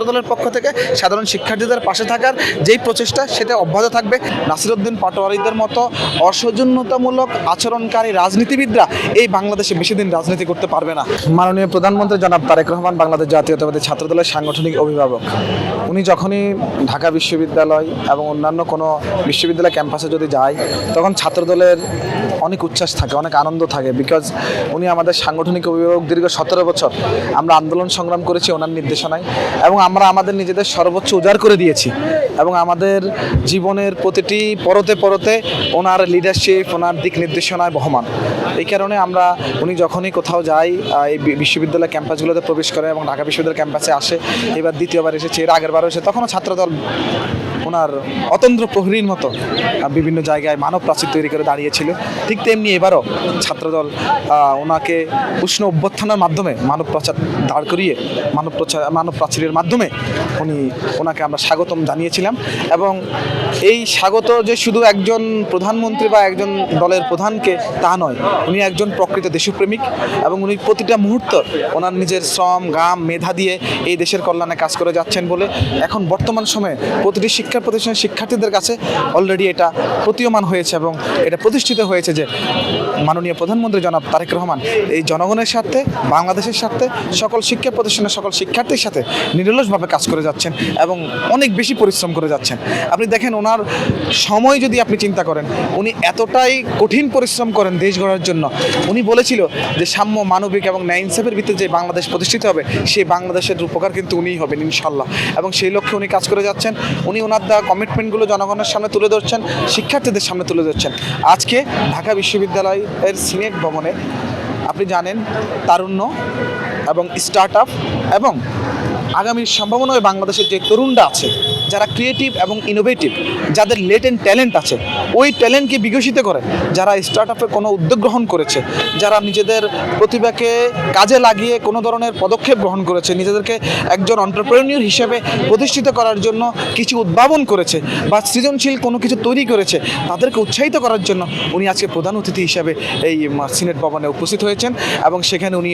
ছাত্রদলের পক্ষ থেকে সাধারণ শিক্ষার্থীদের পাশে থাকার যেই প্রচেষ্টা সেটা অব্যাহত থাকবে। নাসিরউদ্দিন পাটোয়ারিদের মতো অসৌজন্যতামূলক আচরণকারী রাজনীতিবিদরা এই বাংলাদেশে বেশি দিন রাজনীতি করতে পারবে না। মাননীয় প্রধানমন্ত্রী জনাব তারেক রহমান বাংলাদেশ জাতীয়তাবাদী ছাত্রদলের সাংগঠনিক অভিভাবক। উনি যখনই ঢাকা বিশ্ববিদ্যালয় এবং অন্যান্য কোনো বিশ্ববিদ্যালয় ক্যাম্পাসে যদি যায় তখন ছাত্রদলের অনেক উচ্ছ্বাস থাকে, অনেক আনন্দ থাকে, বিকজ উনি আমাদের সাংগঠনিক অভিভাবক। দীর্ঘ 17 বছর আমরা আন্দোলন সংগ্রাম করেছি ওনার নির্দেশনায় এবং আমরা আমাদের নিজেদের সর্বোচ্চ উজাড় করে দিয়েছি এবং আমাদের জীবনের প্রতিটি পরতে পরতে ওনার লিডারশিপ, ওনার দিক নির্দেশনায় বহমান। এই কারণে আমরা উনি যখনই কোথাও যাই এই বিশ্ববিদ্যালয় ক্যাম্পাসগুলোতে প্রবেশ করে এবং ঢাকা বিশ্ববিদ্যালয় ক্যাম্পাসে আসে, এবার দ্বিতীয়বার এসেছে, এর আগেরবারও এসে, তখনও ছাত্রদল ওনার অতন্দ্র প্রহরীর মতো বিভিন্ন জায়গায় মানব প্রাচীর তৈরি করে দাঁড়িয়েছিল। ঠিক তেমনি এবারও ছাত্রদল ওনাকে উষ্ণ অভ্যর্থনার মাধ্যমে মানব প্রাচীর দাঁড় করিয়ে মানব প্রাচীরের মাধ্যমে ওনাকে আমরা স্বাগতম জানিয়েছিলাম। এবং এই স্বাগত যে শুধু একজন প্রধানমন্ত্রী বা একজন দলের প্রধানকে তা নয়, উনি একজন প্রকৃত দেশপ্রেমিক এবং উনি প্রতিটা মুহূর্ত ওনার নিজের শ্রম, ঘাম, মেধা দিয়ে এই দেশের কল্যাণে কাজ করে যাচ্ছেন বলে এখন বর্তমান সময়ে প্রতিটি শিক্ষা প্রতিষ্ঠানের শিক্ষার্থীদের কাছে অলরেডি এটা প্রতীয়মান হয়েছে এবং এটা প্রতিষ্ঠিত হয়েছে যে মাননীয় প্রধানমন্ত্রী জনাব তারেক রহমান এই জনগণের স্বার্থে, বাংলাদেশের স্বার্থে, সকল শিক্ষা প্রতিষ্ঠানের সকল শিক্ষার্থীর সাথে নিরলসভাবে কাজ করে যাচ্ছেন এবং অনেক বেশি পরিশ্রম করে যাচ্ছেন। আপনি দেখেন ওনার সময় যদি আপনি চিন্তা করেন, উনি এতটাই কঠিন পরিশ্রম করেন দেশ গড়ার জন্য। উনি বলেছিল যে সাম্য, মানবিক এবং ন্যায় ইনসাফের ভিত্তিতে যে বাংলাদেশ প্রতিষ্ঠিত হবে সেই বাংলাদেশের উপকার কিন্তু উনিই হবেন ইনশাল্লাহ। এবং সেই লক্ষ্যে উনি কাজ করে যাচ্ছেন। উনি ওনার দেওয়া কমিটমেন্টগুলো জনগণের সামনে তুলে ধরছেন, শিক্ষার্থীদের সামনে তুলে ধরছেন। আজকে ঢাকা বিশ্ববিদ্যালয়ের সিনেট ভবনে আপনি জানেন তারুণ্য এবং স্টার্ট আপ এবং আগামীর সম্ভাবনায় বাংলাদেশের যে তরুণরা আছে, যারা ক্রিয়েটিভ এবং ইনোভেটিভ, যাদের লেটেন্ট ট্যালেন্ট আছে, ওই ট্যালেন্টকে বিকশিত করে যারা স্টার্ট আপে কোনো উদ্যোগ গ্রহণ করেছে, যারা নিজেদের প্রতিভাকে কাজে লাগিয়ে কোনো ধরনের পদক্ষেপ গ্রহণ করেছে, নিজেদেরকে একজন এন্টারপ্রেনিউর হিসেবে প্রতিষ্ঠিত করার জন্য কিছু উদ্ভাবন করেছে বা সৃজনশীল কোনো কিছু তৈরি করেছে, তাদেরকে উৎসাহিত করার জন্য উনি আজকে প্রধান অতিথি হিসেবে এই সিনেট ভবনে উপস্থিত হয়েছেন এবং সেখানে উনি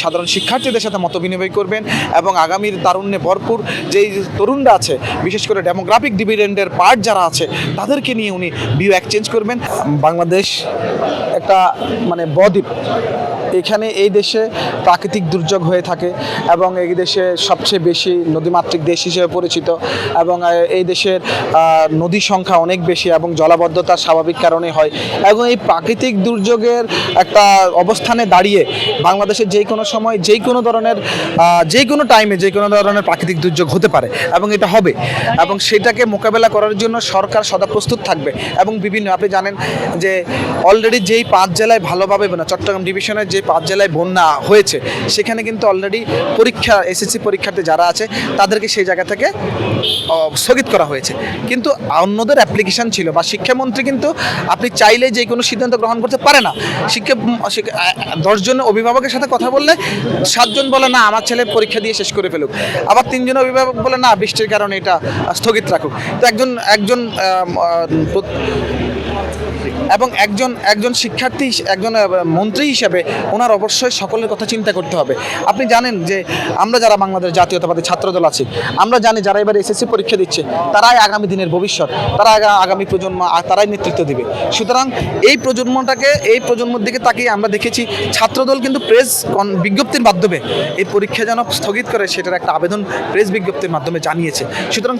সাধারণ শিক্ষার্থীদের সাথে মত বিনিময় করবেন এবং আগামীর তারুণ্যে ভরপুর যেই তরুণরা আছে, বিশেষ করে ডেমোগ্রাফিক ডিভিডেন্ডের পার্ট যারা আছে, তাদেরকে নিয়ে উনি ভিউ এক্সচেঞ্জ করবেন। বাংলাদেশ একটা বদ্বীপ, এখানে এই দেশে প্রাকৃতিক দুর্যোগ হয়ে থাকে এবং এই দেশে সবচেয়ে বেশি নদীমাতৃক দেশ হিসেবে পরিচিত এবং এই দেশের নদী সংখ্যা অনেক বেশি এবং জলাবদ্ধতা স্বাভাবিক কারণে হয় এবং এই প্রাকৃতিক দুর্যোগের একটা অবস্থানে দাঁড়িয়ে বাংলাদেশের যে কোনো সময়, যে কোনো ধরনের, যে কোনো টাইমে যে কোনো ধরনের প্রাকৃতিক দুর্যোগ হতে পারে এবং এটা হবে এবং সেটাকে মোকাবেলা করার জন্য সরকার সদা প্রস্তুত থাকবে এবং বিভিন্ন, আপনি জানেন যে অলরেডি যেই 5 জেলায় ভালোভাবে চট্টগ্রাম ডিভিশনের যে 5 জেলায় বন্যা হয়েছে সেখানে কিন্তু অলরেডি পরীক্ষা, এসএসসি পরীক্ষার্থী যারা আছে তাদেরকে সেই জায়গা থেকে স্থগিত করা হয়েছে, কিন্তু অন্যদের অ্যাপ্লিকেশন ছিল বা শিক্ষামন্ত্রী কিন্তু আপনি চাইলে যে কোনো সিদ্ধান্ত গ্রহণ করতে পারে না। 10 জন অভিভাবকের সাথে কথা বললে 7 জন বলে না আমার ছেলে পরীক্ষা দিয়ে শেষ করে ফেলুক, আবার 3 জন অভিভাবক বলে না বৃষ্টির কারণে এটা স্থগিত রাখুক। তো একজন শিক্ষার্থী, একজন মন্ত্রী হিসেবে ওনার অবশ্যই সকলের কথা চিন্তা করতে হবে। আপনি জানেন যে আমরা যারা বাংলাদেশ জাতীয়তাবাদী ছাত্রদল আছি, আমরা জানি যারা এবার এসএসসি পরীক্ষা দিচ্ছে তারাই আগামী দিনের ভবিষ্যৎ, তারা আগামী প্রজন্ম, তারাই নেতৃত্ব দিবে। সুতরাং এই প্রজন্মের দিকে তাকিয়ে আমরা দেখেছি ছাত্রদল কিন্তু প্রেস বিজ্ঞপ্তির মাধ্যমে এই পরীক্ষা যেন স্থগিত করে সেটার একটা আবেদন প্রেস বিজ্ঞপ্তির মাধ্যমে জানিয়েছে। সুতরাং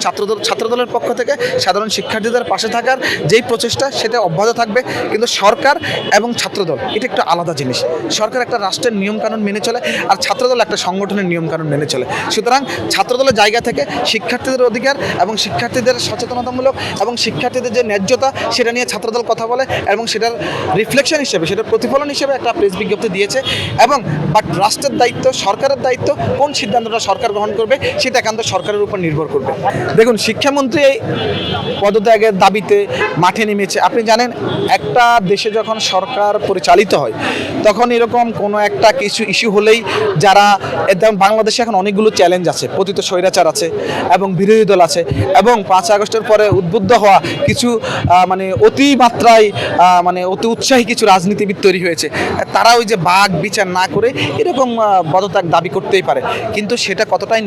ছাত্রদলের পক্ষ থেকে সাধারণ শিক্ষার্থীদের পাশে থাকার যেই প্রচেষ্টা সেটা অব্যাহত থাকবে, কিন্তু সরকার এবং ছাত্রদল এটা একটু আলাদা জিনিস। সরকার একটা রাষ্ট্রের নিয়মকানুন মেনে চলে আর ছাত্রদল একটা সংগঠনের নিয়মকানুন মেনে চলে। সুতরাং ছাত্রদলের জায়গা থেকে শিক্ষার্থীদের অধিকার এবং শিক্ষার্থীদের সচেতনতামূলক এবং শিক্ষার্থীদের যে ন্যায্যতা সেটা নিয়ে ছাত্রদল কথা বলে এবং সেটার রিফ্লেকশন হিসেবে, সেটার প্রতিফলন হিসেবে একটা প্রেস বিজ্ঞপ্তি দিয়েছে। এবং বাট রাষ্ট্রের দায়িত্ব, সরকারের দায়িত্ব, কোন সিদ্ধান্তটা সরকার গ্রহণ করবে সেটা একান্ত সরকারের উপর নির্ভর করবে। দেখুন, শিক্ষামন্ত্রী এই পদত্যাগের দাবিতে মাঠে নেমেছে। আপনি জানেন একটা দেশে যখন সরকার পরিচালিত হয় তখন এরকম কোনো একটা কিছু ইস্যু হলেই যারা বাংলাদেশে এখন অনেকগুলো চ্যালেঞ্জ আছে, পতিত স্বৈরাচার আছে এবং বিরোধী দল আছে, এবং 5 আগস্টের পরে উদ্বুদ্ধ হওয়া কিছু মানে অতিমাত্রায় মানে অতি উৎসাহী কিছু রাজনীতিবিদ তৈরি হয়েছে। তারা ওই যে বাঘ বিচার না করে এরকম পদত্যাগ দাবি করতেই পারে, কিন্তু সেটা কতটাই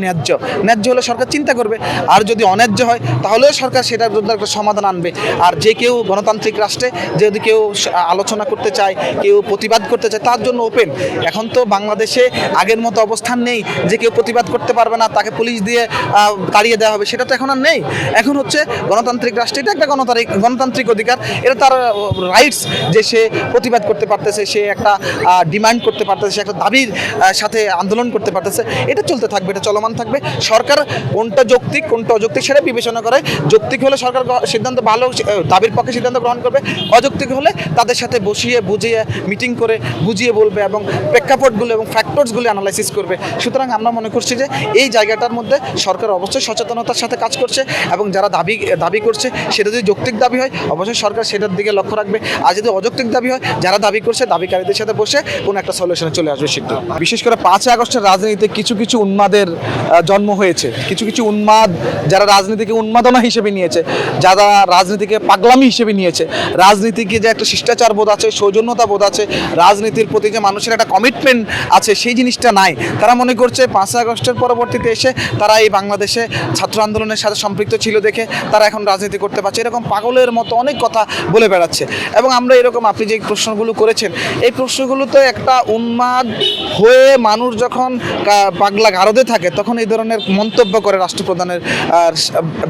ন্যায্য হলে সরকার চিন্তা করবে, আর যদি অন্যায্য হয় তাহলেও সরকার সেটার জন্য একটা সমাধান আনবে। আর যে কেউ গণতান্ত্রিক রাষ্ট্রে যদি কেউ আলোচনা করতে চায়, কেউ প্রতিবাদ করতে চায়, তার জন্য ওপেন। এখন তো বাংলাদেশে আগের মতো অবস্থান নেই যে কেউ প্রতিবাদ করতে পারবে না, তাকে পুলিশ দিয়ে তাড়িয়ে দেওয়া হবে, সেটা তো এখন আর নেই। এখন হচ্ছে গণতান্ত্রিক রাষ্ট্রে এটা একটা গণতান্ত্রিক অধিকার, এটা তার রাইটস যে সে প্রতিবাদ করতে পারতেছে, সে একটা ডিমান্ড করতে পারতেছে, সে একটা দাবির সাথে আন্দোলন করতে পারতেছে। এটা চলতে থাকবে, এটা চলমান থাকবে। সরকার কোনটা যৌক্তিক কোনটা অযৌক্তিক সেটা বিবেচনা করে। যৌক্তিক হলে সরকার সিদ্ধান্ত ভালো দাবির পক্ষে সিদ্ধান্ত গ্রহণ করবে, অযৌক্তিক হলে তাদের সাথে বসিয়ে বুঝিয়ে মিটিং করে বুঝিয়ে বলবে এবং প্রেক্ষাপটগুলো এবং ফ্যাক্টরসগুলো অ্যানালাইসিস করবে। সুতরাং আমরা মনে করছি যে এই জায়গাটার মধ্যে সরকার অবশ্যই সচেতনতার সাথে কাজ করছে, এবং যারা দাবি করছে সেটা যদি যৌক্তিক দাবি হয় অবশ্যই সরকার সেটার দিকে লক্ষ্য রাখবে, আর যদি অযৌক্তিক দাবি হয় যারা দাবি করছে দাবিকারীদের সাথে বসে কোনো একটা সলিউশনে চলে আসবে শীঘ্র। বিশেষ করে 5 আগস্টের রাজনীতিতে কিছু উন্মাদের জন্ম হয়েছে, কিছু উন্মাদ যারা রাজনীতিকে উন্মাদনা হিসেবে নিয়েছে, যারা রাজনীতিকে পাগলামি হিসেবে নিয়েছে, রাজনীতিকে যে একটা শিষ্টাচার বোধ আছে, সৌজন্যতা বোধ আছে, রাজনীতির প্রতি যে মানুষের একটা কমিটমেন্ট আছে, সেই জিনিসটা নাই। তারা মনে করছে 5 আগস্টের পরবর্তীতে এসে তারা এই বাংলাদেশে ছাত্র আন্দোলনের সাথে সম্পৃক্ত ছিল দেখে তারা এখন রাজনীতি করতে পারছে, এরকম পাগলের মতো অনেক কথা বলে বেড়াচ্ছে। এবং আমরা এরকম আপনি যে প্রশ্নগুলো করেছেন, এই প্রশ্নগুলোতে একটা উন্মাদ হয়ে মানুষ যখন পাগলা গারদে থাকে তখন এই ধরনের মন্তব্য করে রাষ্ট্রপ্রধানের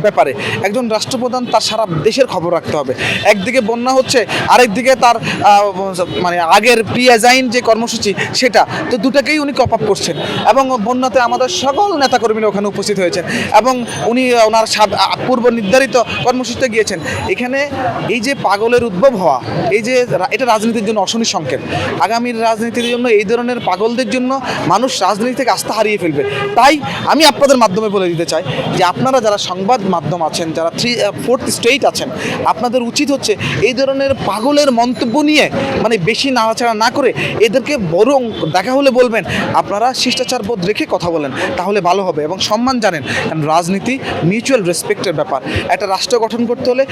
ব্যাপারে। একজন রাষ্ট্রপ্রধান তার সারা দেশের খবর রাখতে হবে, একদিকে বন্যা হচ্ছে, আরেকদিকে তার মানে আগের প্রিয়াজাইন যে কর্মসূচি সেটা, তো দুটাকেই উনি কপ আপ করছেন। এবং বন্যাতে আমাদের সকল নেতাকর্মীরা ওখানে উপস্থিত হয়েছেন এবং উনি ওনার পূর্ব নির্ধারিত কর্মসূচিতে গিয়েছেন। এখানে এই যে পাগলের উদ্ভব হওয়া, এই যে এটা রাজনীতির জন্য অশনি সংকেত। আগামীর রাজনীতির জন্য এই ধরনের পাগলদের জন্য মানুষ রাজনীতি থেকে আস্থা হারিয়ে ফেলবে। তাই আমি আপনাদের মাধ্যমে বলে দিতে চাই যে আপনারা যারা সংবাদ মাধ্যম আছেন, যারা 4th স্টেট আছেন, আপনাদের উচিত হচ্ছে এই ধরনের পাগলের মন্তব্য নিয়ে মানে বেশি নাড়াচাড়া না করে এদেরকে বরং দেখা হলে বলবেন, আপনারা শিষ্টাচার বোধ রেখে কথা বলেন, তাহলে ভালো হবে। এবং সম্মান জানেন, কারণ রাজনীতি মিউচুয়াল রেসপেক্টের ব্যাপার। একটা রাষ্ট্র গঠন করতে হলে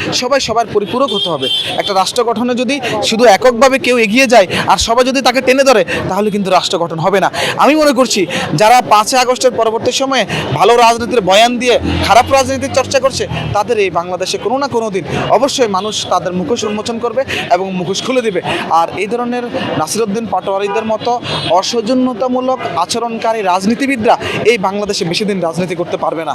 সবার পরিপূরক হতে হবে। একটা রাষ্ট্র গঠনে যদি শুধু এককভাবে কেউ এগিয়ে যায় আর সবাই যদি তাকে টেনে ধরে, তাহলে কিন্তু রাষ্ট্র গঠন হবে না। আমি মনে করছি যারা 5 আগস্টের পরবর্তী সময়ে ভালো রাজনীতির বয়ান দিয়ে খারাপ রাজনীতির চর্চা করছে, তাদের এই বাংলাদেশে কোনো না কোনো দিন অবশ্যই মানুষ তাদের মুখোশ উন্মোচন করবে এবং মুখোশ খুলে দিবে। আর এই ধরনের নাসিরউদ্দিন পাটোয়ারিদের মতো অসৌজন্যতামূলক আচরণকারী রাজনীতিবিদরা এই বাংলাদেশে বেশি দিন রাজনীতি করতে পারবে না।